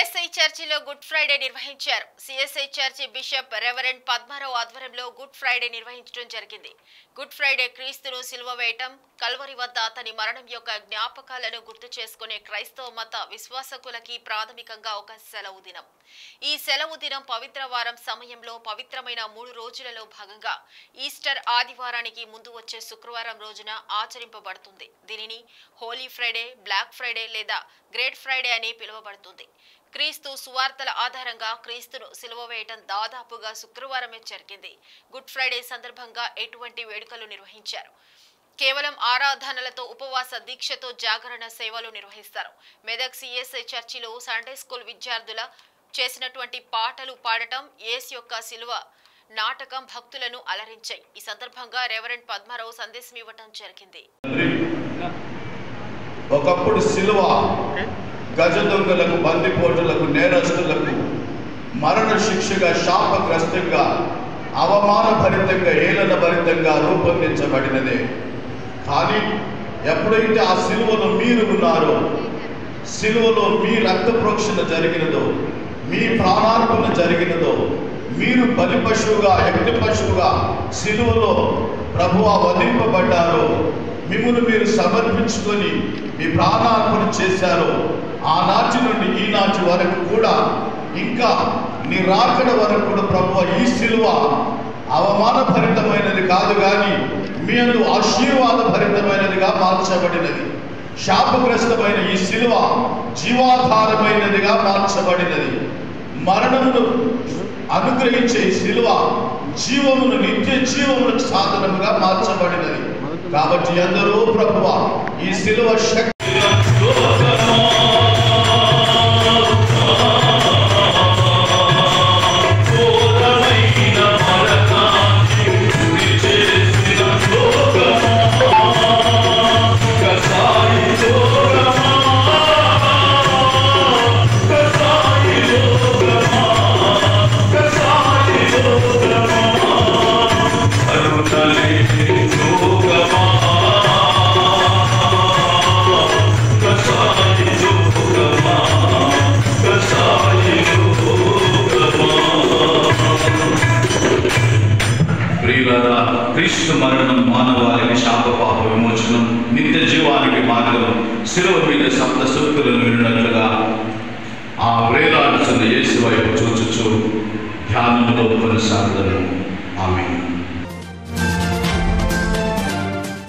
CSI చర్చిలో good Friday నిర్వహించారు. CSI church bishop reverend Padmarao ఆధ్వర్యంలో గుడ్ ఫ్రైడే నిర్వహించడం జరిగింది. గుడ్ ఫ్రైడే క్రీస్తును సిలువ వేయటం, కల్వరి వద్ద అతని మరణం యొక్క జ్ఞాపకాలను గుర్తు చేసుకునే క్రైస్తవ మత విశ్వాసకులకి ప్రాథమికంగా ఒక సెలవు దినం. ఈ సెలవు దినం పవిత్ర వారం సమయంలో పవిత్రమైన 3 రోజులలో భాగంగా ఈస్టర్ ఆదివారానికి ముందు వచ్చే శుక్రవారం రోజున ఆచరింపబడుతుంది. దీనిని హోలీ ఫ్రైడే, బ్లాక్ ఫ్రైడే లేదా గ్రేట్ ఫ్రైడే అని పిలువబడుతుంది. క్రీస్తు సువార్తల ఆధారంగా క్రీస్తును సిలువ వేయటం దాదాపుగా శుక్రవారమే జరిగింది. గుడ్ ఫ్రైడే సందర్భంగా ఎటువంటి వేడుకలు నిర్వహించారు? కేవలం ఆరాధనలతో, ఉపవాస దీక్షతో జాగరణ సేవలు నిర్వహిస్తారు. మెదక్ సిఎస్ఐ చర్చిలో సండే స్కూల్ విద్యార్థుల చేసినటువంటి పాటలు పాడటం, యేసు యొక్క సిలువ నాటకం భక్తులను అలరించాయి. ఈ సందర్భంగా రెవరెండ్ పద్మారావు సందేశం ఇవ్వటం జరిగింది. ఒకప్పుడు సిలువ గజ దొంగలకు, బందిపోటులకు, నేరస్తులకు మరణ శిక్షగా, శాపగ్రస్తంగా, అవమానభరితంగా, ఏలన భరితంగా రూపొందించబడినదే. కానీ ఎప్పుడైతే ఆ సిలువలో మీరు ఉన్నారో, సిలువలో మీ రక్త ప్రోక్షణ జరిగినదో, మీ ప్రాణార్పణ జరిగినదో, మీరు బలి పశువుగా, యజ్ఞ పశువుగా సిలువలో ప్రభువా వధింపబడ్డారో, మిమ్మల్ని మీరు సమర్పించుకొని మీ ప్రాణార్పణ చేశారో, ఆనాటి నుండి ఈనాటి వరకు కూడా, ఇంకా నీ రాకడ వరకు కూడా ప్రభువా ఈ సిలువ అవమానభరితమైనది కాదు, కానీ మీ అందు ఆశీర్వాదభరితమైనదిగా మార్చబడినది. శాపగ్రస్తమైన ఈ సిలువ జీవాధారమైనదిగా మార్చబడినది. మరణమును అనుగ్రహించే ఈ సిలువ జీవమును, నిత్య జీవములకు సాధనముగా మార్చబడినది. కాబట్టి అందరూ ప్రభువా ఈ సిలువ శక్తి క్రీస్తు మరణం మానవాళికి శాప పాప విమోచనం, నిత్య జీవానికి మార్గం. శిలువ మీద సప్త సూక్తులను విన్నట్లుగా ఆ వేలాడుతున్న యేసు వైపు చూచుచు ధ్యానంలో కొనసాగుదను. ఆమేన్.